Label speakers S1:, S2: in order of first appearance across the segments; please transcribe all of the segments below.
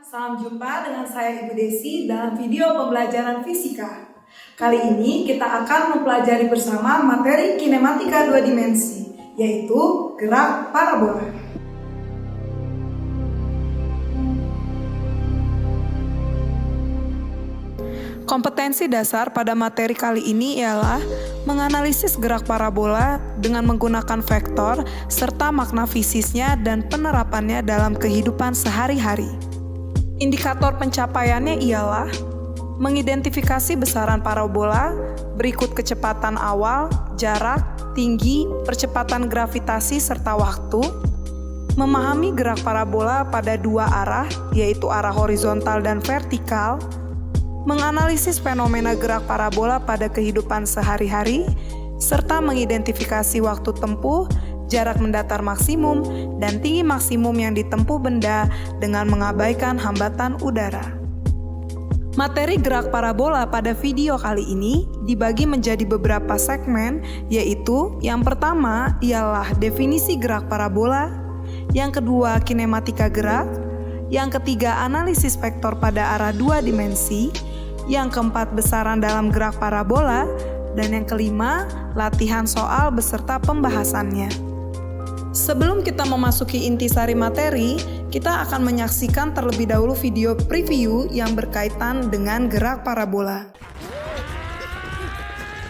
S1: Salam jumpa dengan saya Ibu Desi dalam video pembelajaran fisika. Kali ini kita akan mempelajari bersama materi kinematika dua dimensi, yaitu gerak parabola. Kompetensi dasar pada materi kali ini ialah menganalisis gerak parabola dengan menggunakan vektor serta makna fisiknya dan penerapannya dalam kehidupan sehari-hari. Indikator pencapaiannya ialah mengidentifikasi besaran parabola, berikut kecepatan awal, jarak, tinggi, percepatan gravitasi serta waktu, memahami gerak parabola pada dua arah, yaitu arah horizontal dan vertikal, menganalisis fenomena gerak parabola pada kehidupan sehari-hari, serta mengidentifikasi waktu tempuh, jarak mendatar maksimum, dan tinggi maksimum yang ditempuh benda dengan mengabaikan hambatan udara. Materi gerak parabola pada video kali ini dibagi menjadi beberapa segmen, yaitu yang pertama ialah definisi gerak parabola, yang kedua kinematika gerak, yang ketiga analisis vektor pada arah dua dimensi, yang keempat besaran dalam gerak parabola, dan yang kelima latihan soal beserta pembahasannya. Sebelum kita memasuki intisari materi, kita akan menyaksikan terlebih dahulu video preview yang berkaitan dengan gerak parabola.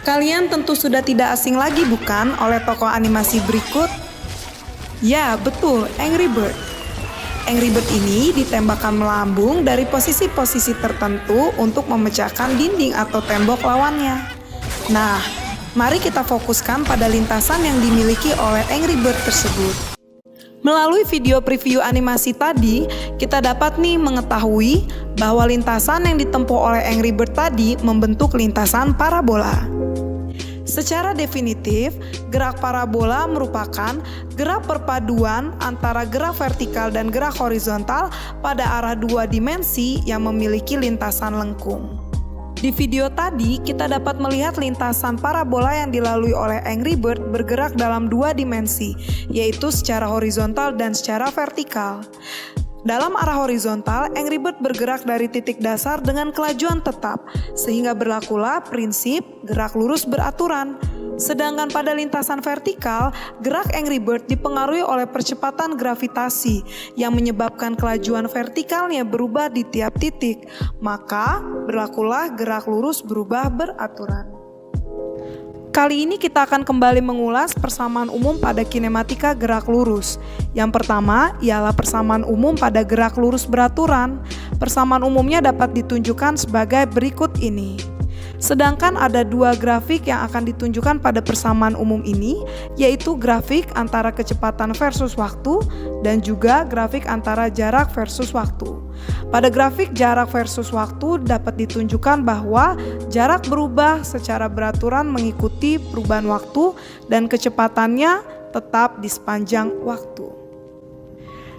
S1: Kalian tentu sudah tidak asing lagi bukan oleh tokoh animasi berikut? Ya, betul, Angry Bird. Angry Bird ini ditembakkan melambung dari posisi-posisi tertentu untuk memecahkan dinding atau tembok lawannya. Nah, mari kita fokuskan pada lintasan yang dimiliki oleh Angry Bird tersebut. Melalui video preview animasi tadi, kita dapat mengetahui bahwa lintasan yang ditempuh oleh Angry Bird tadi membentuk lintasan parabola. Secara definitif, gerak parabola merupakan gerak perpaduan antara gerak vertikal dan gerak horizontal pada arah dua dimensi yang memiliki lintasan lengkung. Di video tadi, kita dapat melihat lintasan parabola yang dilalui oleh Angry Bird bergerak dalam dua dimensi, yaitu secara horizontal dan secara vertikal. Dalam arah horizontal, Angry Bird bergerak dari titik dasar dengan kelajuan tetap, sehingga berlakulah prinsip gerak lurus beraturan. Sedangkan pada lintasan vertikal, gerak Angry Bird dipengaruhi oleh percepatan gravitasi yang menyebabkan kelajuan vertikalnya berubah di tiap titik, maka berlakulah gerak lurus berubah beraturan. Kali ini kita akan kembali mengulas persamaan umum pada kinematika gerak lurus. Yang pertama ialah persamaan umum pada gerak lurus beraturan. Persamaan umumnya dapat ditunjukkan sebagai berikut ini. Sedangkan ada dua grafik yang akan ditunjukkan pada persamaan umum ini, yaitu grafik antara kecepatan versus waktu dan juga grafik antara jarak versus waktu. Pada grafik jarak versus waktu dapat ditunjukkan bahwa jarak berubah secara beraturan mengikuti perubahan waktu dan kecepatannya tetap di sepanjang waktu.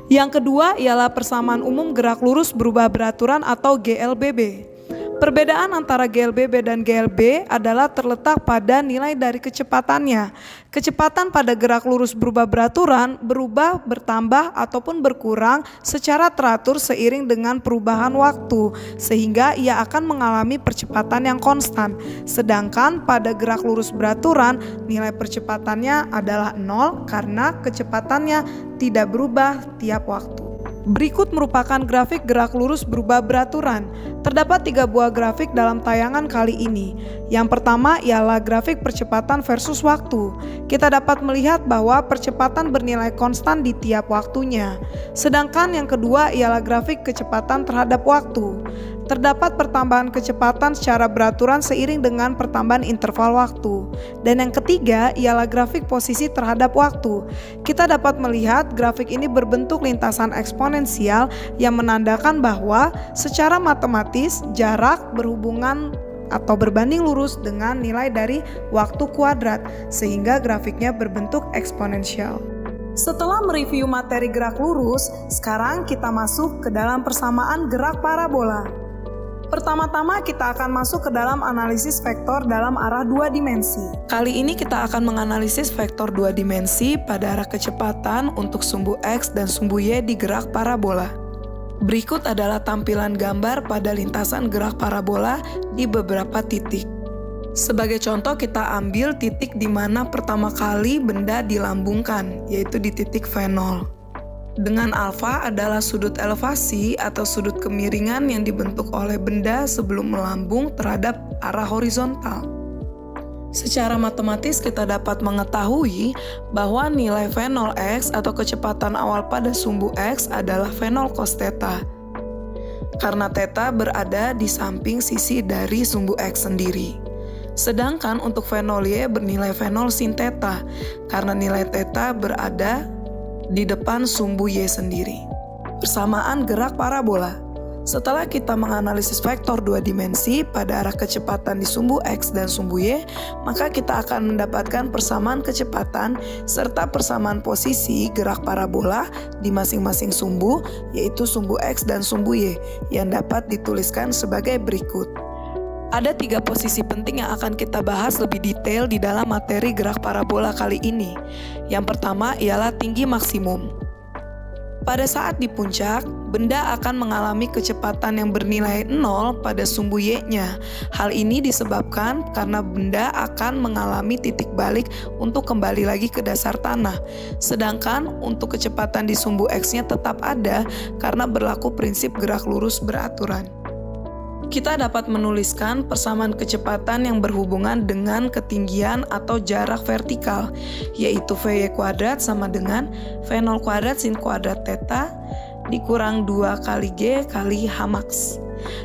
S1: Yang kedua ialah persamaan umum gerak lurus berubah beraturan atau GLBB. Perbedaan antara GLBB dan GLB adalah terletak pada nilai dari kecepatannya. Kecepatan pada gerak lurus berubah beraturan berubah, bertambah, ataupun berkurang secara teratur seiring dengan perubahan waktu, sehingga ia akan mengalami percepatan yang konstan. Sedangkan pada gerak lurus beraturan, nilai percepatannya adalah 0 karena kecepatannya tidak berubah tiap waktu. Berikut merupakan grafik gerak lurus berubah beraturan. Terdapat 3 buah grafik dalam tayangan kali ini. Yang pertama ialah grafik percepatan versus waktu. Kita dapat melihat bahwa percepatan bernilai konstan di tiap waktunya. Sedangkan yang kedua ialah grafik kecepatan terhadap waktu. Terdapat pertambahan kecepatan secara beraturan seiring dengan pertambahan interval waktu. Dan yang ketiga ialah grafik posisi terhadap waktu. Kita dapat melihat grafik ini berbentuk lintasan eksponensial yang menandakan bahwa secara matematis jarak berhubungan atau berbanding lurus dengan nilai dari waktu kuadrat, sehingga grafiknya berbentuk eksponensial. Setelah mereview materi gerak lurus, sekarang kita masuk ke dalam persamaan gerak parabola. Pertama-tama kita akan masuk ke dalam analisis vektor dalam arah dua dimensi. Kali ini kita akan menganalisis vektor dua dimensi pada arah kecepatan untuk sumbu X dan sumbu Y di gerak parabola. Berikut adalah tampilan gambar pada lintasan gerak parabola di beberapa titik. Sebagai contoh, kita ambil titik di mana pertama kali benda dilambungkan, yaitu di titik V0. Dengan alfa adalah sudut elevasi atau sudut kemiringan yang dibentuk oleh benda sebelum melambung terhadap arah horizontal. Secara matematis kita dapat mengetahui bahwa nilai V0x atau kecepatan awal pada sumbu x adalah V0 cos theta. Karena theta berada di samping sisi dari sumbu x sendiri. Sedangkan untuk V0y bernilai V0 sin theta karena nilai theta berada di depan sumbu y sendiri. Persamaan gerak parabola. Setelah kita menganalisis vektor dua dimensi pada arah kecepatan di sumbu x dan sumbu y, maka kita akan mendapatkan persamaan kecepatan serta persamaan posisi gerak parabola di masing-masing sumbu, yaitu sumbu x dan sumbu y, yang dapat dituliskan sebagai berikut. Ada 3 posisi penting yang akan kita bahas lebih detail di dalam materi gerak parabola kali ini. Yang pertama ialah tinggi maksimum. Pada saat di puncak, benda akan mengalami kecepatan yang bernilai 0 pada sumbu y-nya. Hal ini disebabkan karena benda akan mengalami titik balik untuk kembali lagi ke dasar tanah. Sedangkan untuk kecepatan di sumbu x-nya tetap ada karena berlaku prinsip gerak lurus beraturan. Kita dapat menuliskan persamaan kecepatan yang berhubungan dengan ketinggian atau jarak vertikal, yaitu Vy kuadrat sama dengan V0 kuadrat sin kuadrat theta dikurang 2 kali G kali H max.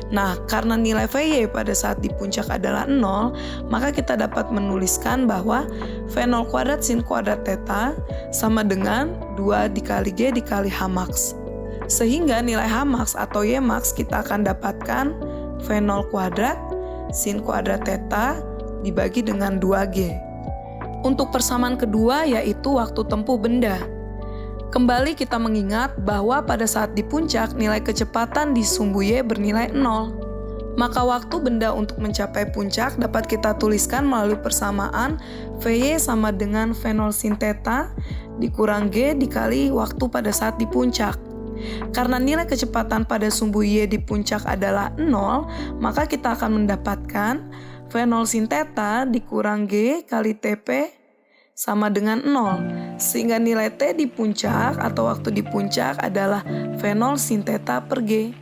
S1: Nah, karena nilai Vy pada saat di puncak adalah 0, maka kita dapat menuliskan bahwa V0 kuadrat sin kuadrat theta sama dengan 2 dikali G dikali H max. Sehingga nilai H max atau Y max kita akan dapatkan V0 kuadrat sin kuadrat theta dibagi dengan 2G. Untuk persamaan kedua yaitu waktu tempuh benda. Kembali kita mengingat bahwa pada saat di puncak nilai kecepatan di sumbu Y bernilai 0. Maka waktu benda untuk mencapai puncak dapat kita tuliskan melalui persamaan Vy sama dengan V0 sin theta dikurang G dikali waktu pada saat di puncak. Karena nilai kecepatan pada sumbu Y di puncak adalah 0, maka kita akan mendapatkan V0 sin theta dikurang G kali TP sama dengan 0. Sehingga nilai T di puncak atau waktu di puncak adalah V0 sin theta per G.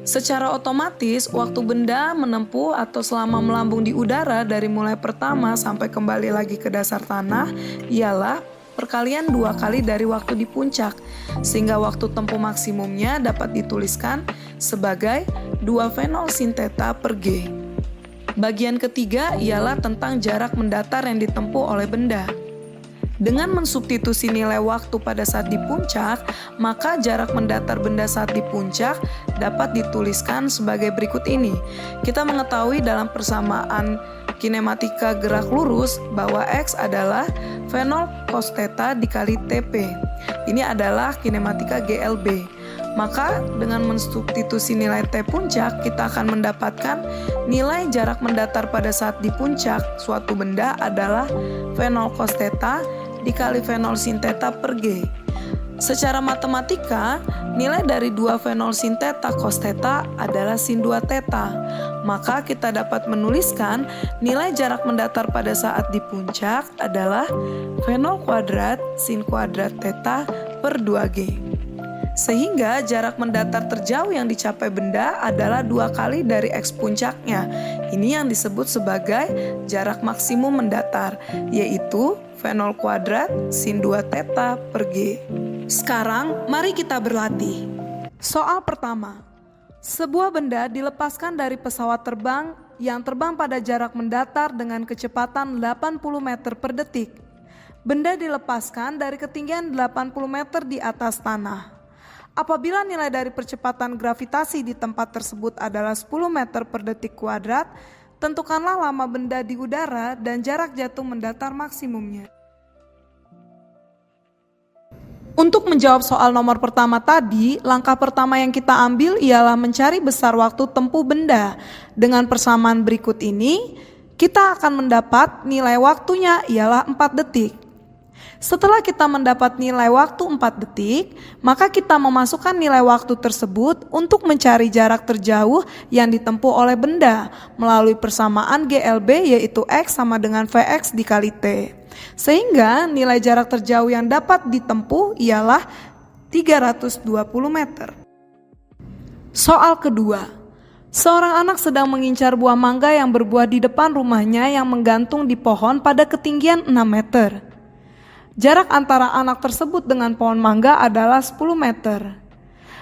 S1: Secara otomatis, waktu benda menempuh atau selama melambung di udara dari mulai pertama sampai kembali lagi ke dasar tanah ialah perkalian 2 kali dari waktu di puncak, sehingga waktu tempuh maksimumnya dapat dituliskan sebagai 2 V0 sin theta per G. Bagian ketiga ialah tentang jarak mendatar yang ditempuh oleh benda. Dengan mensubstitusi nilai waktu pada saat di puncak, maka jarak mendatar benda saat di puncak dapat dituliskan sebagai berikut ini. Kita mengetahui dalam persamaan kinematika gerak lurus bahwa X adalah V0 cos theta dikali TP. Ini adalah kinematika GLB. Maka dengan mensubstitusi nilai T puncak, kita akan mendapatkan nilai jarak mendatar pada saat di puncak suatu benda adalah V0 cos theta dikali V0 sin theta per G. Secara matematika, nilai dari 2 V0 sin theta cos theta adalah sin 2 theta. Maka kita dapat menuliskan nilai jarak mendatar pada saat di puncak adalah V0 kuadrat sin kuadrat theta per 2G. Sehingga jarak mendatar terjauh yang dicapai benda adalah 2 kali dari X puncaknya. Ini yang disebut sebagai jarak maksimum mendatar, yaitu V0 kuadrat sin 2 theta per G. Sekarang, mari kita berlatih. Soal pertama. Sebuah benda dilepaskan dari pesawat terbang yang terbang pada jarak mendatar dengan kecepatan 80 meter per detik. Benda dilepaskan dari ketinggian 80 meter di atas tanah. Apabila nilai dari percepatan gravitasi di tempat tersebut adalah 10 meter per detik kuadrat, tentukanlah lama benda di udara dan jarak jatuh mendatar maksimumnya. Untuk menjawab soal nomor pertama tadi, langkah pertama yang kita ambil ialah mencari besar waktu tempuh benda. Dengan persamaan berikut ini, kita akan mendapat nilai waktunya ialah 4 detik. Setelah kita mendapat nilai waktu 4 detik, maka kita memasukkan nilai waktu tersebut untuk mencari jarak terjauh yang ditempuh oleh benda melalui persamaan GLB, yaitu X sama dengan Vx dikali T. Sehingga nilai jarak terjauh yang dapat ditempuh ialah 320 meter. Soal kedua. Seorang anak sedang mengincar buah mangga yang berbuah di depan rumahnya yang menggantung di pohon pada ketinggian 6 meter. Jarak antara anak tersebut dengan pohon mangga adalah 10 meter.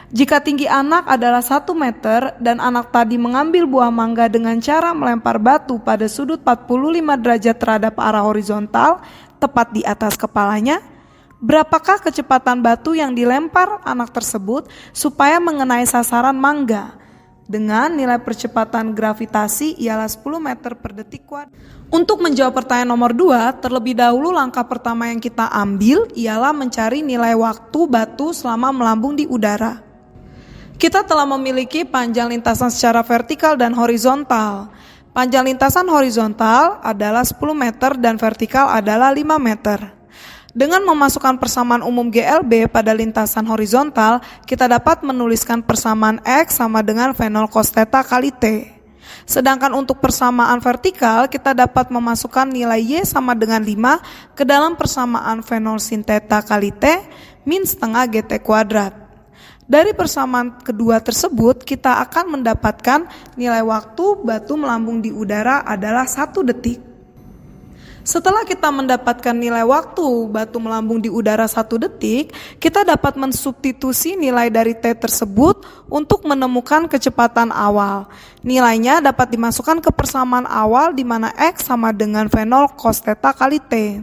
S1: Jika tinggi anak adalah 1 meter dan anak tadi mengambil buah mangga dengan cara melempar batu pada sudut 45 derajat terhadap arah horizontal, tepat di atas kepalanya, berapakah kecepatan batu yang dilempar anak tersebut supaya mengenai sasaran mangga? Dengan nilai percepatan gravitasi ialah 10 meter per detik kuadrat. Untuk menjawab pertanyaan nomor 2, terlebih dahulu langkah pertama yang kita ambil ialah mencari nilai waktu batu selama melambung di udara. Kita telah memiliki panjang lintasan secara vertikal dan horizontal. Panjang lintasan horizontal adalah 10 meter dan vertikal adalah 5 meter. Dengan memasukkan persamaan umum GLB pada lintasan horizontal, kita dapat menuliskan persamaan X sama dengan V0 cos theta kali T. Sedangkan untuk persamaan vertikal, kita dapat memasukkan nilai Y sama dengan 5 ke dalam persamaan V0 sin theta kali T min setengah GT kuadrat. Dari persamaan kedua tersebut, kita akan mendapatkan nilai waktu batu melambung di udara adalah 1 detik. Setelah kita mendapatkan nilai waktu batu melambung di udara 1 detik, kita dapat mensubstitusi nilai dari T tersebut untuk menemukan kecepatan awal. Nilainya dapat dimasukkan ke persamaan awal di mana X sama dengan V0 cos theta kali T.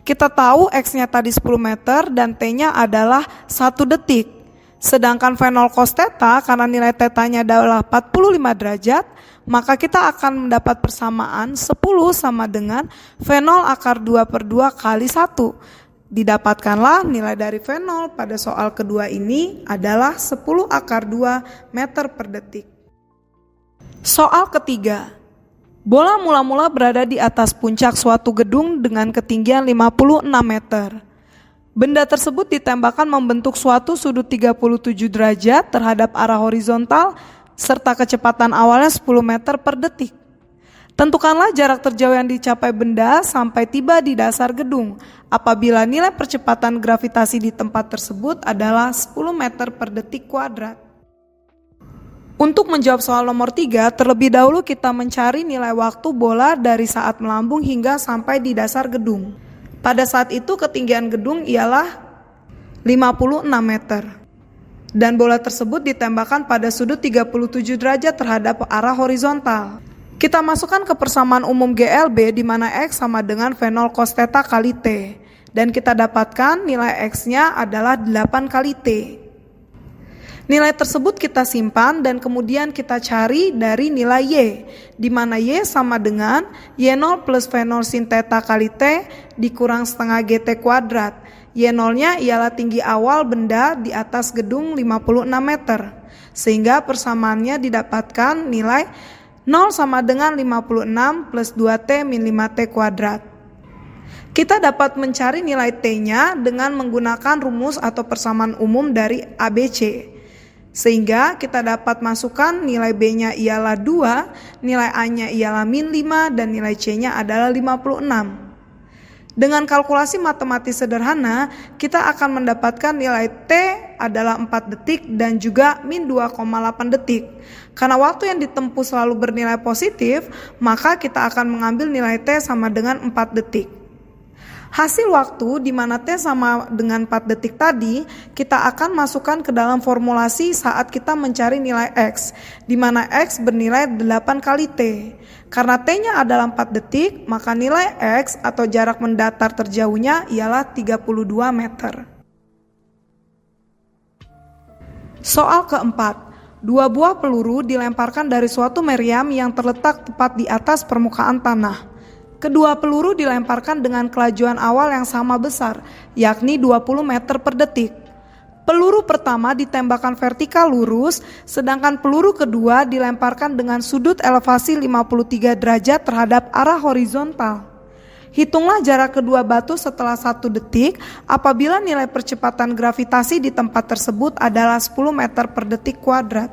S1: Kita tahu X-nya tadi 10 meter dan T-nya adalah 1 detik. Sedangkan V0 cos theta karena nilai θ-nya adalah 45 derajat, maka kita akan mendapat persamaan 10 sama dengan V0 akar 2 per 2 kali 1. Didapatkanlah nilai dari V0 pada soal kedua ini adalah 10 akar 2 meter per detik. Soal ketiga. Bola mula-mula berada di atas puncak suatu gedung dengan ketinggian 56 meter. Benda tersebut ditembakkan membentuk suatu sudut 37 derajat terhadap arah horizontal serta kecepatan awalnya 10 meter per detik. Tentukanlah jarak terjauh yang dicapai benda sampai tiba di dasar gedung apabila nilai percepatan gravitasi di tempat tersebut adalah 10 meter per detik kuadrat. Untuk menjawab soal nomor 3, terlebih dahulu kita mencari nilai waktu bola dari saat melambung hingga sampai di dasar gedung. Pada saat itu ketinggian gedung ialah 56 meter. Dan bola tersebut ditembakkan pada sudut 37 derajat terhadap arah horizontal. Kita masukkan ke persamaan umum GLB di mana X sama dengan V0 cos theta kali T. Dan kita dapatkan nilai X-nya adalah 8 kali T. Nilai tersebut kita simpan dan kemudian kita cari dari nilai Y, di mana Y sama dengan Y0 plus V0 sin theta kali T dikurang setengah GT kuadrat. Y0-nya ialah tinggi awal benda di atas gedung 56 meter, sehingga persamaannya didapatkan nilai 0 sama dengan 56 plus 2T min 5T kuadrat. Kita dapat mencari nilai T-nya dengan menggunakan rumus atau persamaan umum dari ABC. Sehingga kita dapat masukkan nilai B-nya ialah 2, nilai A-nya ialah min 5, dan nilai C-nya adalah 56. Dengan kalkulasi matematis sederhana, kita akan mendapatkan nilai T adalah 4 detik dan juga min 2,8 detik. Karena waktu yang ditempuh selalu bernilai positif, maka kita akan mengambil nilai T sama dengan 4 detik. Hasil waktu di mana T sama dengan 4 detik tadi, kita akan masukkan ke dalam formulasi saat kita mencari nilai X, di mana X bernilai 8 kali T. Karena T-nya adalah 4 detik, maka nilai X atau jarak mendatar terjauhnya ialah 32 meter. Soal keempat, 2 buah peluru dilemparkan dari suatu meriam yang terletak tepat di atas permukaan tanah. Kedua peluru dilemparkan dengan kelajuan awal yang sama besar, yakni 20 meter per detik. Peluru pertama ditembakkan vertikal lurus, sedangkan peluru kedua dilemparkan dengan sudut elevasi 53 derajat terhadap arah horizontal. Hitunglah jarak kedua batu setelah 1 detik apabila nilai percepatan gravitasi di tempat tersebut adalah 10 meter per detik kuadrat.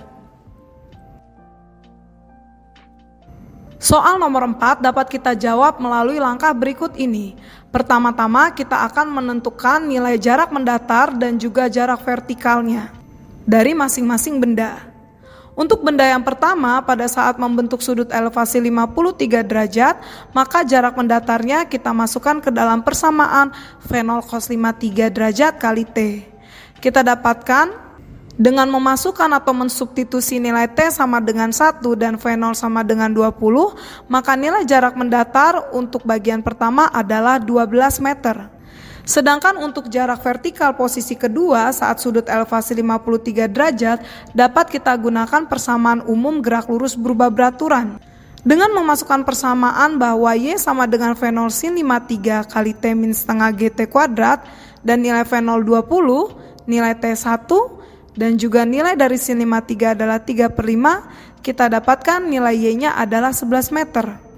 S1: Soal nomor 4 dapat kita jawab melalui langkah berikut ini. Pertama-tama kita akan menentukan nilai jarak mendatar dan juga jarak vertikalnya dari masing-masing benda. Untuk benda yang pertama, pada saat membentuk sudut elevasi 53 derajat, maka jarak mendatarnya kita masukkan ke dalam persamaan V0 cos 53 derajat kali T. Kita dapatkan dengan memasukkan atau mensubstitusi nilai T sama dengan 1 dan V0 sama dengan 20, maka nilai jarak mendatar untuk bagian pertama adalah 12 meter. Sedangkan untuk jarak vertikal posisi kedua saat sudut elevasi 53 derajat dapat kita gunakan persamaan umum gerak lurus berubah beraturan. Dengan memasukkan persamaan bahwa Y sama dengan V0 sin 53 kali T min setengah GT kuadrat dan nilai V0 20, nilai T 1, dan juga nilai dari sin 53 adalah 3/5, kita dapatkan nilai Y-nya adalah 11 meter.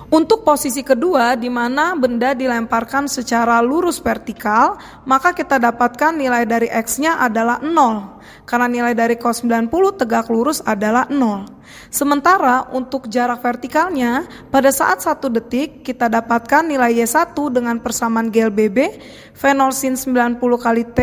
S1: Untuk posisi kedua, di mana benda dilemparkan secara lurus vertikal, maka kita dapatkan nilai dari X-nya adalah 0, karena nilai dari cos 90 tegak lurus adalah 0. Sementara untuk jarak vertikalnya, pada saat 1 detik, kita dapatkan nilai Y1 dengan persamaan GLBB, V0 sin 90 kali T,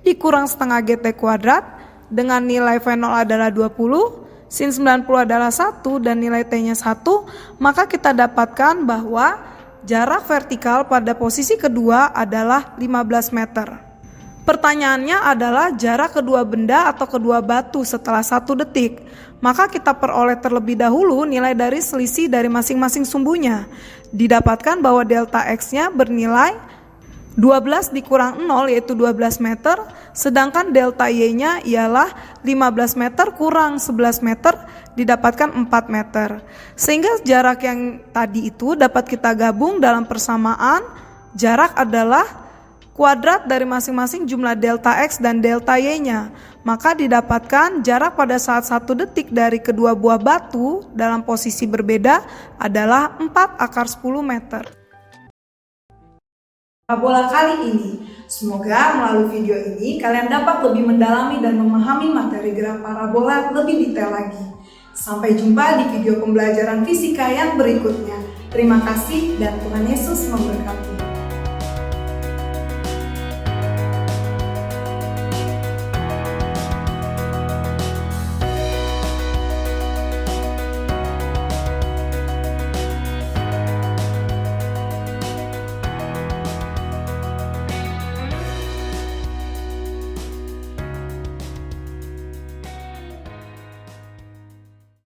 S1: dikurang setengah GT kuadrat, dengan nilai V0 adalah 20, sin 90 adalah 1 dan nilai T-nya 1, maka kita dapatkan bahwa jarak vertikal pada posisi kedua adalah 15 meter. Pertanyaannya adalah jarak kedua benda atau kedua batu setelah 1 detik. Maka kita peroleh terlebih dahulu nilai dari selisih dari masing-masing sumbunya. Didapatkan bahwa delta X-nya bernilai 12 dikurang 0 yaitu 12 meter, sedangkan delta Y-nya ialah 15 meter kurang 11 meter didapatkan 4 meter. Sehingga jarak yang tadi itu dapat kita gabung dalam persamaan jarak adalah kuadrat dari masing-masing jumlah delta X dan delta Y-nya. Maka didapatkan jarak pada saat 1 detik dari kedua buah batu dalam posisi berbeda adalah 4/10 meter. Parabola kali ini. Semoga melalui video ini kalian dapat lebih mendalami dan memahami materi gerak parabola lebih detail lagi. Sampai jumpa di video pembelajaran fisika yang berikutnya. Terima kasih dan Tuhan Yesus memberkati.